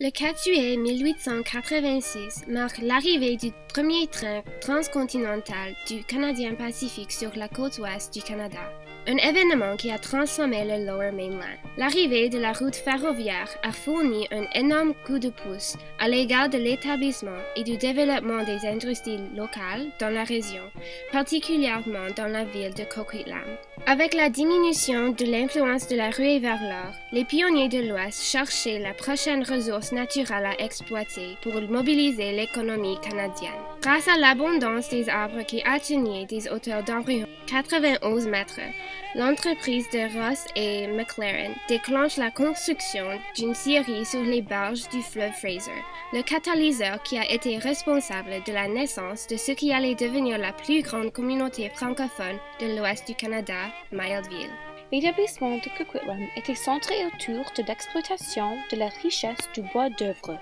Le 4 juillet 1886 marque l'arrivée du premier train transcontinental du Canadien Pacifique sur la côte ouest du Canada, un événement qui a transformé le Lower Mainland. L'arrivée de la route ferroviaire a fourni un énorme coup de pouce à l'égard de l'établissement et du développement des industries locales dans la région, particulièrement dans la ville de Coquitlam. Avec la diminution de l'influence de la ruée vers l'or, les pionniers de l'Ouest cherchaient la prochaine ressource naturelle à exploiter pour mobiliser l'économie canadienne. Grâce à l'abondance des arbres qui atteignaient des hauteurs d'environ 91 mètres, l'entreprise de Ross et McLaren déclenche la construction d'une scierie sur les berges du fleuve Fraser, le catalyseur qui a été responsable de la naissance de ce qui allait devenir la plus grande communauté francophone de l'Ouest du Canada, Mayerville. L'établissement de Coquitlam était centré autour de l'exploitation de la richesse du bois d'œuvre.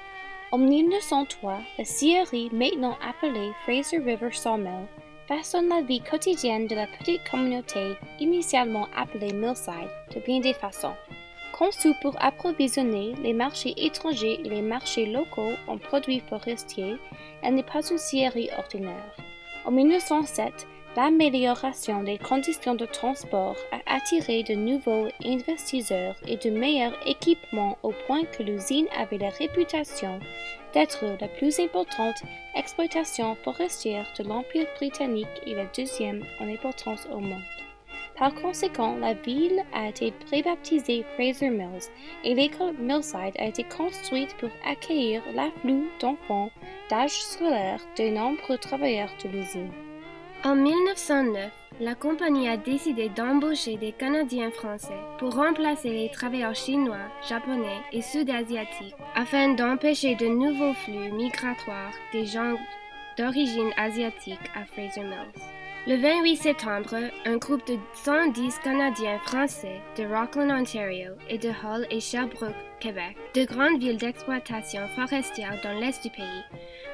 En 1903, la scierie, maintenant appelée Fraser River Sawmill, façonne la vie quotidienne de la petite communauté initialement appelée Millside de bien des façons. Conçue pour approvisionner les marchés étrangers et les marchés locaux en produits forestiers, elle n'est pas une scierie ordinaire. En 1907, l'amélioration des conditions de transport a attiré de nouveaux investisseurs et de meilleurs équipements au point que l'usine avait la réputation d'être la plus importante exploitation forestière de l'Empire britannique et la deuxième en importance au monde. Par conséquent, la ville a été rebaptisée Fraser Mills et l'école Millside a été construite pour accueillir l'afflux d'enfants d'âge scolaire de nombreux travailleurs de l'usine. En 1909, la compagnie a décidé d'embaucher des Canadiens français pour remplacer les travailleurs chinois, japonais et sud-asiatiques afin d'empêcher de nouveaux flux migratoires des gens d'origine asiatique à Fraser Mills. Le 28 septembre, un groupe de 110 Canadiens français de Rockland, Ontario et de Hull et Sherbrooke, Québec, de grandes villes d'exploitation forestière dans l'est du pays,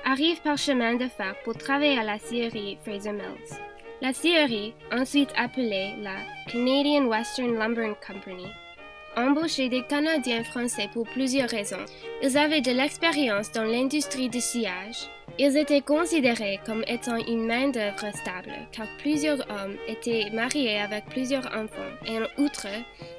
arrive par chemin de fer pour travailler à la scierie Fraser Mills. La scierie, ensuite appelée la Canadian Western Lumber Company, embauchait des Canadiens français pour plusieurs raisons. Ils avaient de l'expérience dans l'industrie du sciage. Ils étaient considérés comme étant une main-d'œuvre stable, car plusieurs hommes étaient mariés avec plusieurs enfants, et en outre,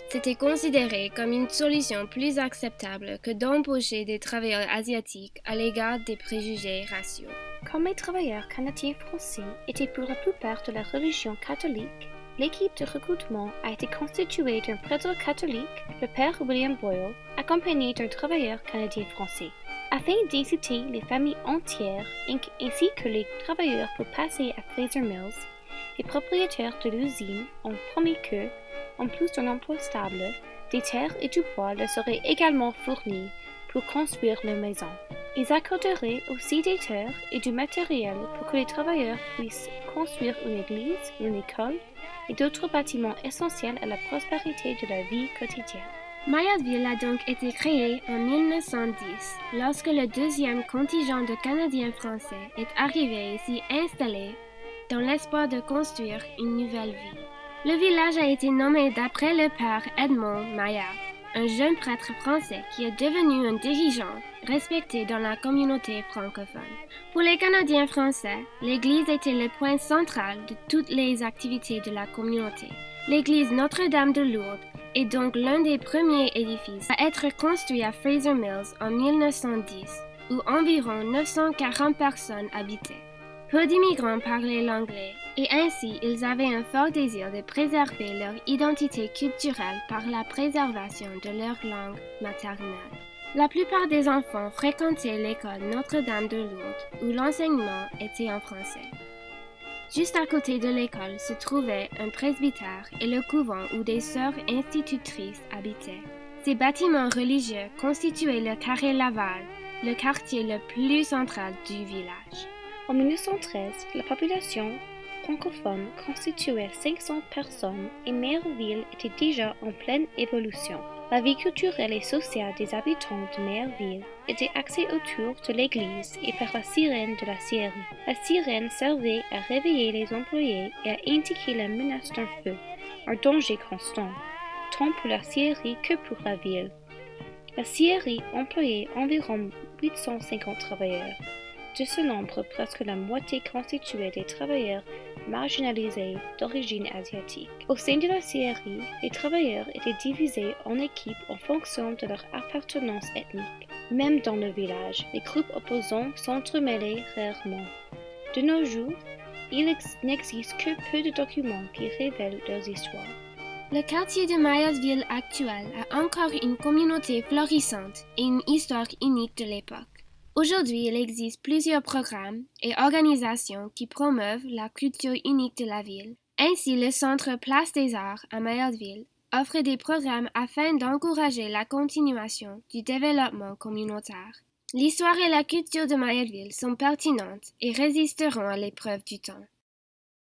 c'était considéré comme une solution plus acceptable que d'embaucher des travailleurs asiatiques à l'égard des préjugés raciaux. Comme les travailleurs canadiens français étaient pour la plupart de la religion catholique, l'équipe de recrutement a été constituée d'un prêtre catholique, le père William Boyle, accompagné d'un travailleur canadien français. Afin d'inciter les familles entières ainsi que les travailleurs pour passer à Fraser Mills, les propriétaires de l'usine ont promis que, en plus d'un emploi stable, des terres et du bois leur seraient également fournis pour construire leurs maisons. Ils accorderaient aussi des terres et du matériel pour que les travailleurs puissent construire une église, une école et d'autres bâtiments essentiels à la prospérité de la vie quotidienne. Mayerville a donc été créée en 1910, lorsque le deuxième contingent de Canadiens français est arrivé ici installé dans l'espoir de construire une nouvelle vie. Le village a été nommé d'après le père Edmond Maillard, un jeune prêtre français qui est devenu un dirigeant respecté dans la communauté francophone. Pour les Canadiens français, l'église était le point central de toutes les activités de la communauté. L'église Notre-Dame de Lourdes est donc l'un des premiers édifices à être construit à Fraser Mills en 1910, où environ 940 personnes habitaient. Peu d'immigrants parlaient l'anglais, et ainsi ils avaient un fort désir de préserver leur identité culturelle par la préservation de leur langue maternelle. La plupart des enfants fréquentaient l'école Notre-Dame de Lourdes, où l'enseignement était en français. Juste à côté de l'école se trouvait un presbytère et le couvent où des sœurs institutrices habitaient. Ces bâtiments religieux constituaient le carré Laval, le quartier le plus central du village. En 1913, la population francophone constituait 500 personnes et Mayerville était déjà en pleine évolution. La vie culturelle et sociale des habitants de Mayerville était axée autour de l'église et par la sirène de la scierie. La sirène servait à réveiller les employés et à indiquer la menace d'un feu, un danger constant, tant pour la scierie que pour la ville. La scierie employait environ 850 travailleurs. De ce nombre, presque la moitié constituait des travailleurs marginalisés d'origine asiatique. Au sein de la scierie, les travailleurs étaient divisés en équipes en fonction de leur appartenance ethnique. Même dans le village, les groupes opposants s'entremêlaient rarement. De nos jours, il n'existe que peu de documents qui révèlent leurs histoires. Le quartier de Mayotteville actuel a encore une communauté florissante et une histoire unique de l'époque. Aujourd'hui, il existe plusieurs programmes et organisations qui promeuvent la culture unique de la ville. Ainsi, le Centre Place des Arts à Mayotteville offre des programmes afin d'encourager la continuation du développement communautaire. L'histoire et la culture de Mayotteville sont pertinentes et résisteront à l'épreuve du temps.